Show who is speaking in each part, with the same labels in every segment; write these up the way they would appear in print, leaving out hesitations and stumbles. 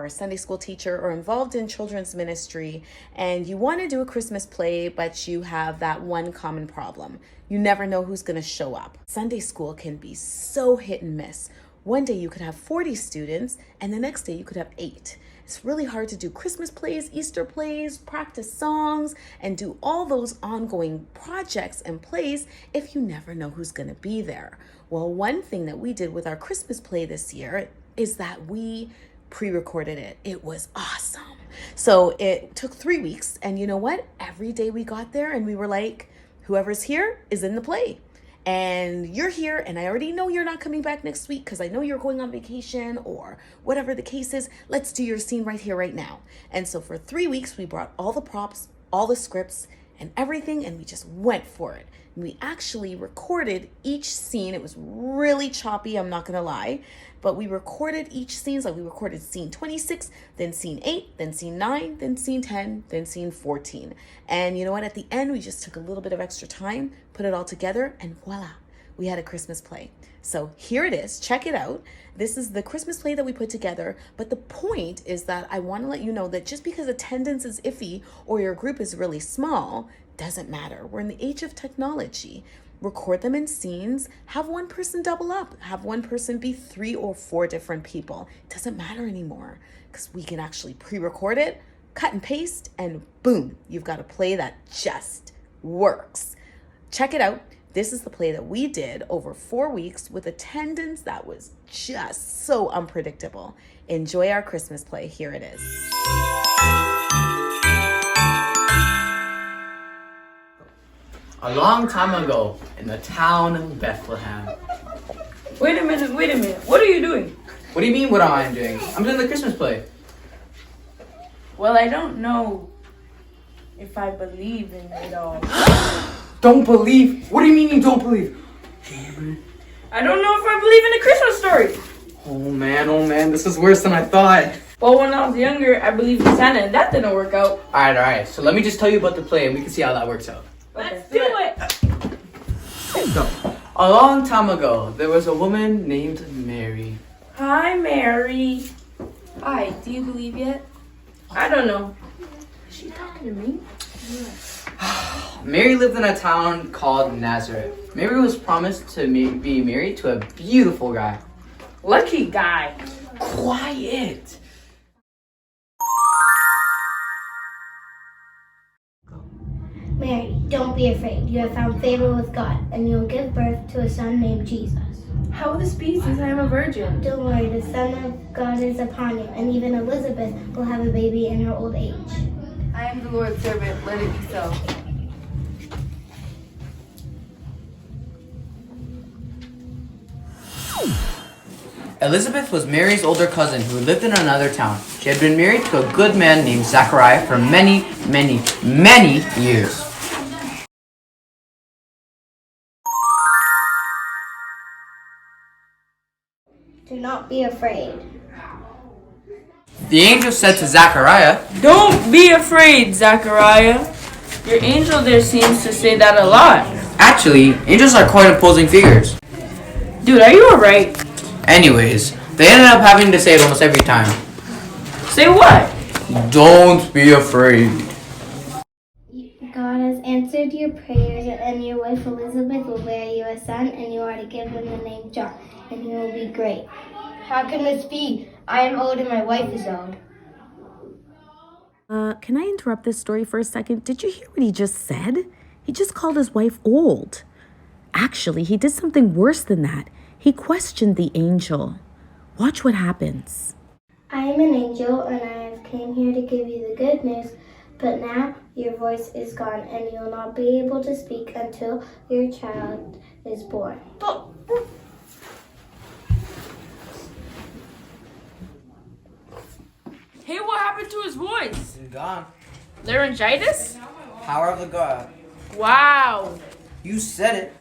Speaker 1: a Sunday school teacher or involved in children's ministry and you want to do a Christmas play, but you have that one common problem. You never know who's going to show up. Sunday school can be so hit and miss. One day you could have 40 students and the next day you could have 8. It's really hard to do Christmas plays, Easter plays, practice songs, and do all those ongoing projects and plays if you never know who's going to be there. Well, one thing that we did with our Christmas play this year is that we pre-recorded it. It was awesome. So it took 3 weeks, and you know what? Every day we got there and we were like, whoever's here is in the play. And you're here, and I already know you're not coming back next week because I know you're going on vacation or whatever the case is. Let's do your scene right here, right now. And so for 3 weeks, we brought all the props, all the scripts, and everything, and we just went for it. And we actually recorded each scene. It was really choppy, I'm not gonna lie, but we recorded each scene. Like we recorded scene 26, then scene 8, then scene 9, then scene 10, then scene 14. And you know what? At the end, we just took a little bit of extra time, put it all together, and voila, we had a Christmas play. So here it is. Check it out. This is the Christmas play that we put together. But the point is that I want to let you know that just because attendance is iffy or your group is really small, doesn't matter. We're in the age of technology. Record them in scenes, have one person double up, have one person be 3 or 4 different people. It doesn't matter anymore because we can actually pre-record it, cut and paste, and boom, you've got a play that just works. Check it out. This is the play that we did over 4 weeks with attendance that was just so unpredictable. Enjoy our Christmas play. Here it is.
Speaker 2: A long time ago, in the town of Bethlehem.
Speaker 3: Wait a minute. What are you doing?
Speaker 2: What do you mean, what am I doing? I'm doing the Christmas play.
Speaker 3: Well, I don't know if I believe in it all.
Speaker 2: Don't believe? What do you mean you don't believe?
Speaker 3: I don't know if I believe in the Christmas story.
Speaker 2: Oh man, this is worse than I thought.
Speaker 3: Well, when I was younger, I believed in Santa, and that didn't work out.
Speaker 2: Alright, so let me just tell you about the play and we can see how that works out.
Speaker 3: Let's do it!
Speaker 2: So, a long time ago, there was a woman named Mary.
Speaker 3: Hi, Mary.
Speaker 4: Hi, do you believe yet?
Speaker 3: I don't know. Is she talking to me?
Speaker 2: Mary lived in a town called Nazareth. Mary was promised to be married to a beautiful guy.
Speaker 3: Lucky guy.
Speaker 2: Quiet!
Speaker 5: Mary, don't be afraid. You have found favor with God, and you will give birth to a son named Jesus.
Speaker 4: How will this be since I am a virgin?
Speaker 5: Don't worry, the Son of God is upon you, and even Elizabeth will have a baby in her old age.
Speaker 4: I am the Lord's servant, let it be so.
Speaker 2: Elizabeth was Mary's older cousin who lived in another town. She had been married to a good man named Zachariah for many years.
Speaker 5: Do not be afraid.
Speaker 2: The angel said to Zachariah,
Speaker 3: Don't be afraid, Zachariah. Your angel there seems to say that a lot.
Speaker 2: actually, angels are quite opposing figures.
Speaker 3: Dude, are you alright?
Speaker 2: Anyways, they ended up having to say it almost every time.
Speaker 3: Say what?
Speaker 2: Don't be afraid.
Speaker 5: God has answered your prayers, and your wife Elizabeth will bear you a son, and you are to give him the name John, and he will be great.
Speaker 6: How can this be? I am old and my wife is old.
Speaker 1: Can I interrupt this story for a second? Did you hear what he just said? He just called his wife old. Actually, he did something worse than that. He questioned the angel. Watch what happens.
Speaker 5: I am an angel, and I have came here to give you the good news, but now your voice is gone, and you will not be able to speak until your child is born.
Speaker 3: Hey, what happened to his voice?
Speaker 2: He's gone.
Speaker 3: Laryngitis?
Speaker 2: Power of the God.
Speaker 3: Wow.
Speaker 2: You said it.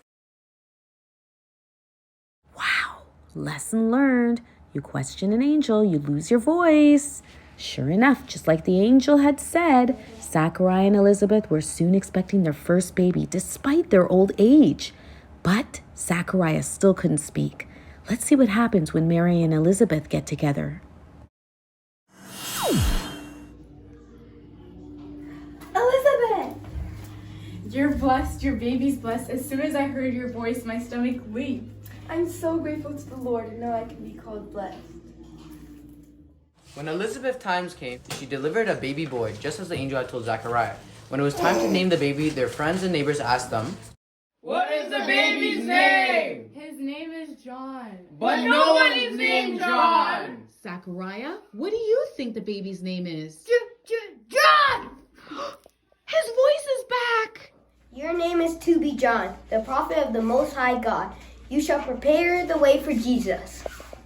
Speaker 1: Wow, lesson learned. You question an angel, you lose your voice. Sure enough, just like the angel had said, Zachariah and Elizabeth were soon expecting their first baby despite their old age. But Zachariah still couldn't speak. Let's see what happens when Mary and Elizabeth get together.
Speaker 7: You're blessed, your baby's blessed. As soon as I heard your voice, my stomach leaped.
Speaker 4: I'm so grateful to the Lord to know I can be called blessed.
Speaker 2: When Elizabeth's times came, she delivered a baby boy, just as the angel had told Zachariah. When it was time to name the baby, their friends and neighbors asked them,
Speaker 8: "What is the baby's name?"
Speaker 7: His name is John.
Speaker 8: But no one is named John.
Speaker 9: Zachariah, what do you think the baby's name is?
Speaker 6: John!
Speaker 9: His voice is back!
Speaker 6: Your name is to be John, the prophet of the Most High God. You shall prepare the way for Jesus.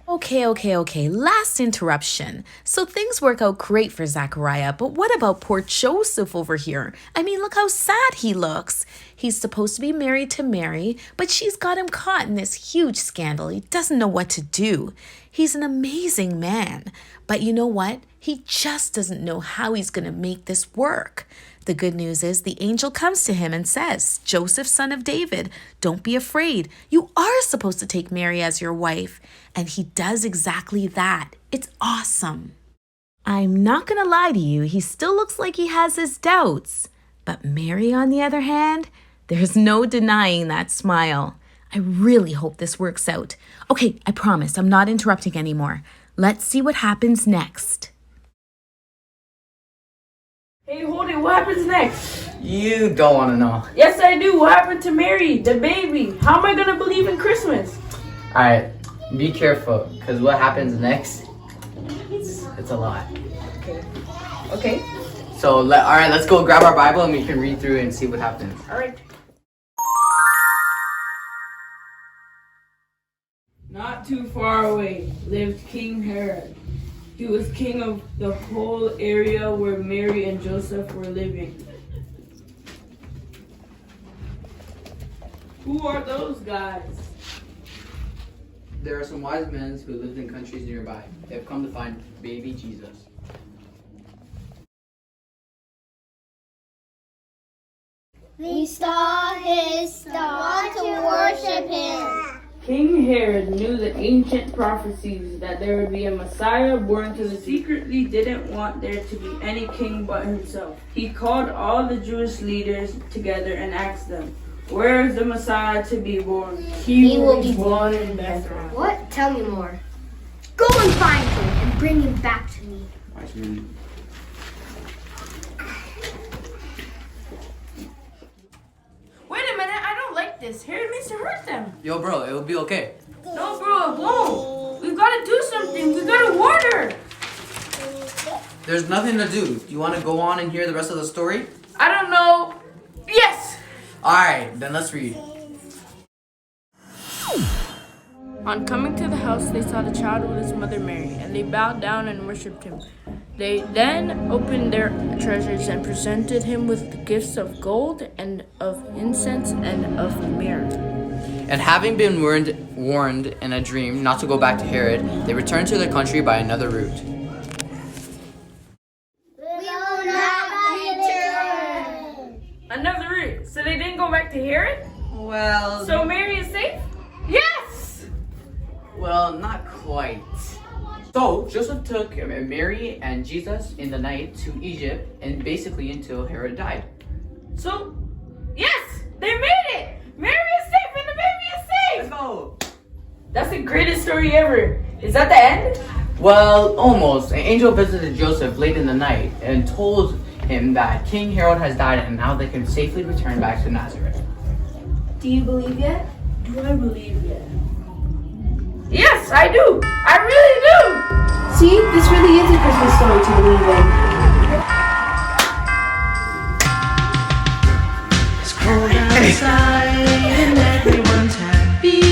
Speaker 1: Okay. Last interruption. So things work out great for Zachariah, but what about poor Joseph over here? I mean, look how sad he looks. He's supposed to be married to Mary, but she's got him caught in this huge scandal. He doesn't know what to do. He's an amazing man, but you know what? He just doesn't know how he's going to make this work. The good news is the angel comes to him and says, "Joseph, son of David, don't be afraid. You are supposed to take Mary as your wife." And he does exactly that. It's awesome. I'm not going to lie to you, he still looks like he has his doubts. But Mary, on the other hand, there's no denying that smile. I really hope this works out. Okay, I promise I'm not interrupting anymore. Let's see what happens next.
Speaker 3: Hey, hold it. What happens next?
Speaker 2: You don't want to know.
Speaker 3: Yes, I do. What happened to Mary, the baby? How am I going to believe in Christmas?
Speaker 2: Alright, be careful, because what happens next, it's a lot.
Speaker 3: Okay.
Speaker 2: So, alright, let's go grab our Bible and we can read through it and see what happens.
Speaker 3: All right. Not too far away lived King Herod. He was king of the whole area where Mary and Joseph were living. Who are those guys?
Speaker 2: There are some wise men who lived in countries nearby. They have come to find baby Jesus.
Speaker 5: We saw his star to worship him.
Speaker 3: King Herod knew the ancient prophecies that there would be a Messiah born to the secretly didn't want there to be any king but himself. He called all the Jewish leaders together and asked them, "Where is the Messiah to be born?"
Speaker 6: He will be born in Bethlehem. What? Tell me more.
Speaker 5: Go and find him and bring him back to me.
Speaker 2: Wise men.
Speaker 3: Wait a minute, I don't like this. Herod means to hurt them.
Speaker 2: Yo, bro, it will be okay.
Speaker 3: No, bro, it won't. We've got to do something. We've got to warn her.
Speaker 2: There's nothing to do. Do you want to go on and hear the rest of the story?
Speaker 3: I don't know. Yes!
Speaker 2: Alright, then let's read.
Speaker 3: On coming to the house, they saw the child with his mother Mary, and they bowed down and worshipped him. They then opened their treasures and presented him with the gifts of gold and of incense and of myrrh.
Speaker 2: And having been warned in a dream not to go back to Herod, they returned to their country by another route.
Speaker 3: Another route. So they didn't go back to Herod?
Speaker 2: Well,
Speaker 3: So Mary is safe? Yes!
Speaker 2: well, not quite. So Joseph took Mary and Jesus in the night to Egypt, and basically until Herod died.
Speaker 3: So, yes! They made it! Mary is safe and the baby is safe!
Speaker 2: go.
Speaker 3: That's the greatest story ever. Is that the end?
Speaker 2: Well, almost. An angel visited Joseph late in the night and told him that King Herod has died and now they can safely return back to Nazareth.
Speaker 4: Do you believe yet?
Speaker 3: Do I believe yet? Yes, I do! I really do!
Speaker 4: See, this really is a Christmas story to believe in.
Speaker 8: It's cold outside and everyone's happy.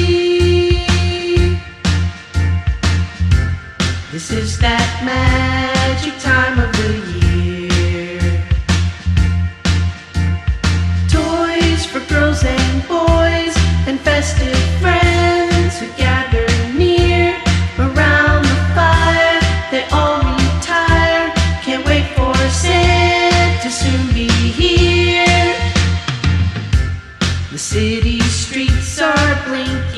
Speaker 8: This is that magic time of the year. Toys for girls and boys and festive friends who gather near around the fire. They all retire. Can't wait for Santa to soon be here. The city streets are blinking.